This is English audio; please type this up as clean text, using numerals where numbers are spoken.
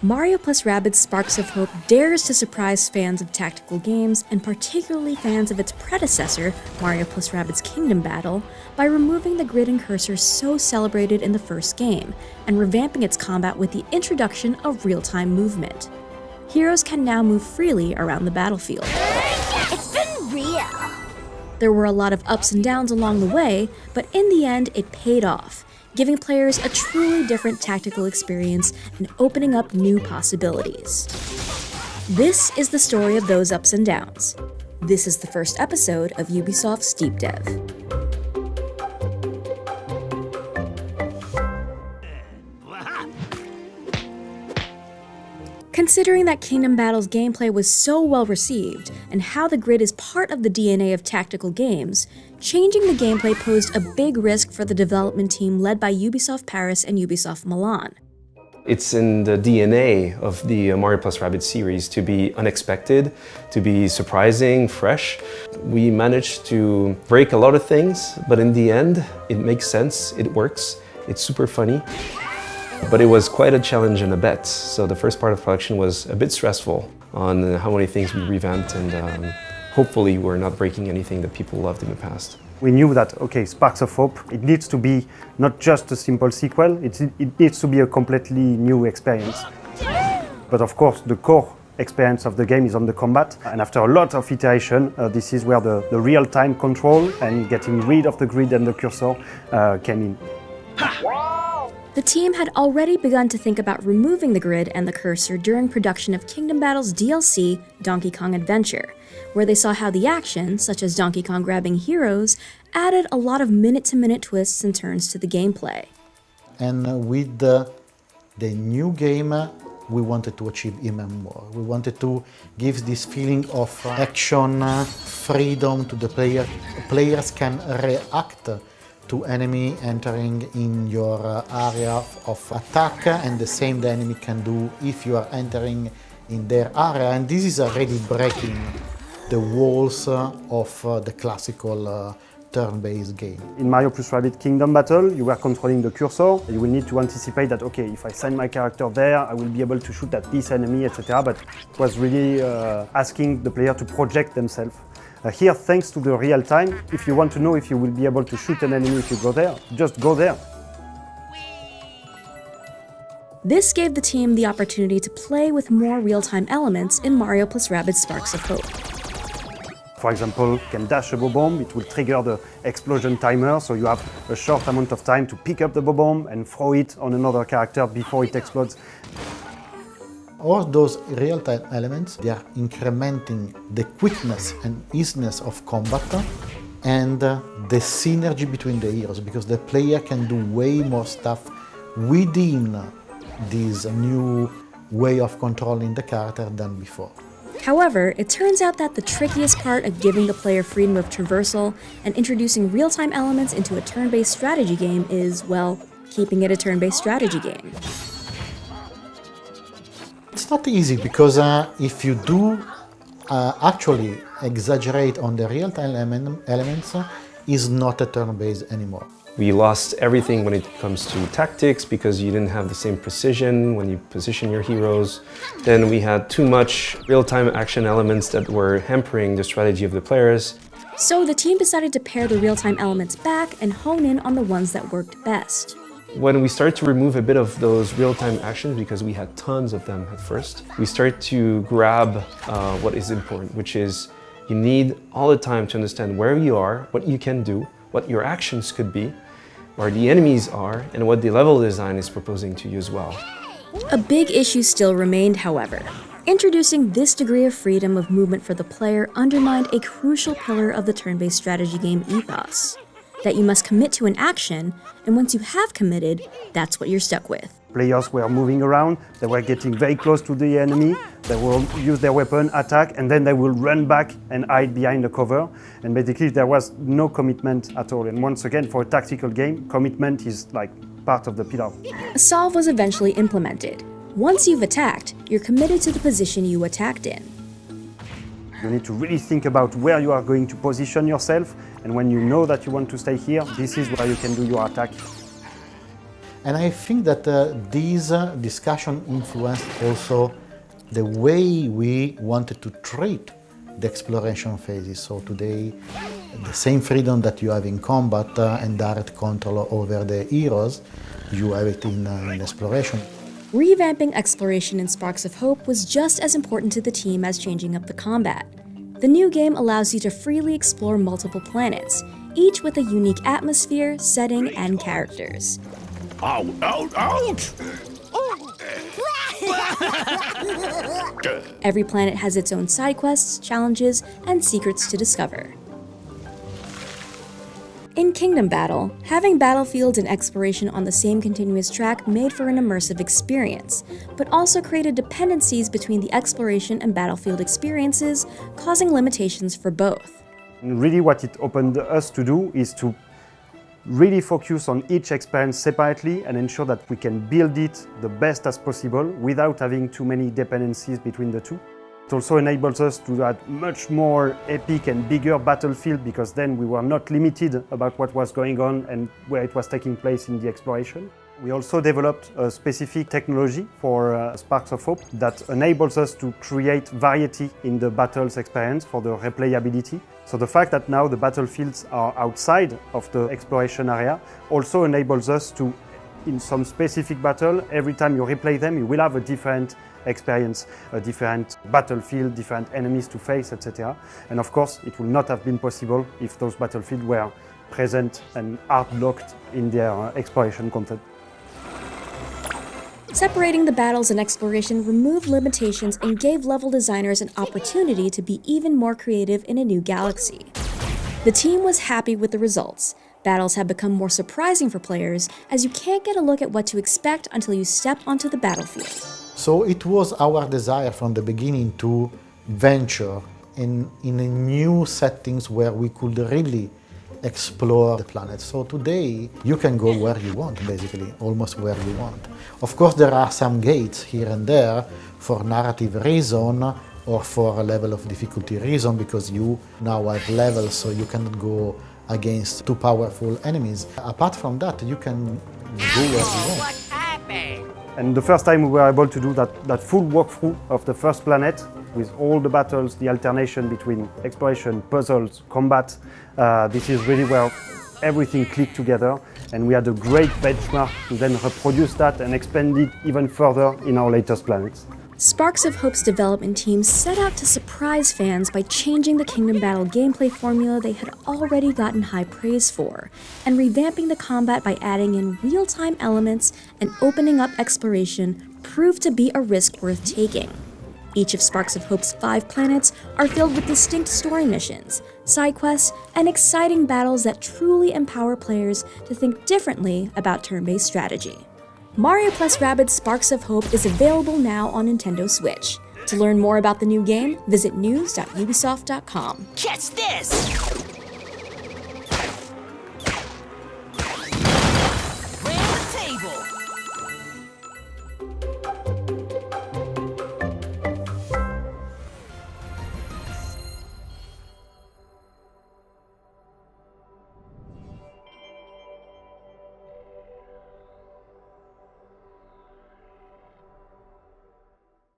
Mario plus Rabbids Sparks of Hope dares to surprise fans of tactical games, and particularly fans of its predecessor, Mario plus Rabbids Kingdom Battle, by removing the grid and cursor so celebrated in the first game, and revamping its combat with the introduction of real-time movement. Heroes can now move freely around the battlefield. It's been real. There were a lot of ups and downs along the way, but in the end it paid off, giving players a truly different tactical experience and opening up new possibilities. This is the story of those ups and downs. This is the first episode of Ubisoft's Deep Dev. Considering that Kingdom Battle's gameplay was so well received, and how the grid is part of the DNA of tactical games, changing the gameplay posed a big risk for the development team led by Ubisoft Paris and Ubisoft Milan. It's in the DNA of the Mario plus Rabbids series to be unexpected, to be surprising, fresh. We managed to break a lot of things, but in the end, it makes sense, it works, it's super funny. But it was quite a challenge and a bet, so the first part of production was a bit stressful on how many things we revamped, and hopefully we're not breaking anything that people loved in the past. We knew that, okay, Sparks of Hope, it needs to be not just a simple sequel, it needs to be a completely new experience. But of course, the core experience of the game is on the combat, and after a lot of iteration, this is where the real-time control and getting rid of the grid and the cursor came in. The team had already begun to think about removing the grid and the cursor during production of Kingdom Battle's DLC, Donkey Kong Adventure, where they saw how the action, such as Donkey Kong grabbing heroes, added a lot of minute-to-minute twists and turns to the gameplay. And with the new game, we wanted to achieve even more. We wanted to give this feeling of action, freedom to the player. Players can react to enemy entering in your area of attack, and the same the enemy can do if you are entering in their area, and this is already breaking the walls of the classical turn-based game. In Mario plus Rabbids Kingdom Battle, you were controlling the cursor. You will need to anticipate that, okay, if I send my character there, I will be able to shoot at this enemy, etc. But it was really asking the player to project themselves. Here, thanks to the real time, if you want to know if you will be able to shoot an enemy if you go there, just go there. This gave the team the opportunity to play with more real-time elements in Mario plus Rabbids Sparks of Hope. For example, you can dash a bomb, it will trigger the explosion timer, so you have a short amount of time to pick up the bomb and throw it on another character before it explodes. All those real-time elements, they are incrementing the quickness and easiness of combat and the synergy between the heroes, because the player can do way more stuff within this new way of controlling the character than before. However, it turns out that the trickiest part of giving the player freedom of traversal and introducing real-time elements into a turn-based strategy game is, well, keeping it a turn-based strategy game. It's not easy, because if you do actually exaggerate on the real-time elements, it's not a turn-based anymore. We lost everything when it comes to tactics because you didn't have the same precision when you position your heroes. Then we had too much real-time action elements that were hampering the strategy of the players. So the team decided to pare the real-time elements back and hone in on the ones that worked best. When we started to remove a bit of those real-time actions, because we had tons of them at first, we started to grab what is important, which is you need all the time to understand where you are, what you can do, what your actions could be, where the enemies are, and what the level design is proposing to you as well. A big issue still remained, however. Introducing this degree of freedom of movement for the player undermined a crucial pillar of the turn-based strategy game ethos, that you must commit to an action, and once you have committed, that's what you're stuck with. Players were moving around, they were getting very close to the enemy, they will use their weapon, attack, and then they will run back and hide behind the cover. And basically there was no commitment at all. And once again, for a tactical game, commitment is like part of the pillar. A solve was eventually implemented. Once you've attacked, you're committed to the position you attacked in. You need to really think about where you are going to position yourself, and when you know that you want to stay here, this is where you can do your attack. And I think that this discussion influenced also the way we wanted to treat the exploration phases. So today, the same freedom that you have in combat and direct control over the heroes, you have it in exploration. Revamping exploration in Sparks of Hope was just as important to the team as changing up the combat. The new game allows you to freely explore multiple planets, each with a unique atmosphere, setting, and characters. Ouch! Ouch! Every planet has its own side quests, challenges, and secrets to discover. In Kingdom Battle, having battlefields and exploration on the same continuous track made for an immersive experience, but also created dependencies between the exploration and battlefield experiences, causing limitations for both. And really what it opened us to do is to really focus on each experience separately and ensure that we can build it the best as possible without having too many dependencies between the two. It also enables us to add much more epic and bigger battlefield, because then we were not limited about what was going on and where it was taking place in the exploration. We also developed a specific technology for Sparks of Hope that enables us to create variety in the battles experience for the replayability. So the fact that now the battlefields are outside of the exploration area also enables us to, in some specific battle, every time you replay them, you will have a different experience, a different battlefield, different enemies to face, etc. And of course, it would not have been possible if those battlefields were present and hard-locked in their exploration content. Separating the battles and exploration removed limitations and gave level designers an opportunity to be even more creative in a new galaxy. The team was happy with the results. Battles have become more surprising for players, as you can't get a look at what to expect until you step onto the battlefield. So it was our desire from the beginning to venture in a new settings where we could really explore the planet. So today you can go where you want, basically, almost where you want. Of course, there are some gates here and there for narrative reason or for a level of difficulty reason, because you now have levels, so you cannot go against too powerful enemies. Apart from that, you can go where you want. What happened? And the first time we were able to do that full walkthrough of the first planet with all the battles, the alternation between exploration, puzzles, combat, this is really where everything clicked together, and we had a great benchmark to then reproduce that and expand it even further in our latest planets. Sparks of Hope's development team set out to surprise fans by changing the Kingdom Battle gameplay formula they had already gotten high praise for, and revamping the combat by adding in real-time elements and opening up exploration proved to be a risk worth taking. Each of Sparks of Hope's 5 planets are filled with distinct story missions, side quests, and exciting battles that truly empower players to think differently about turn-based strategy. Mario plus Rabbids Sparks of Hope is available now on Nintendo Switch. To learn more about the new game, visit news.ubisoft.com. Catch this!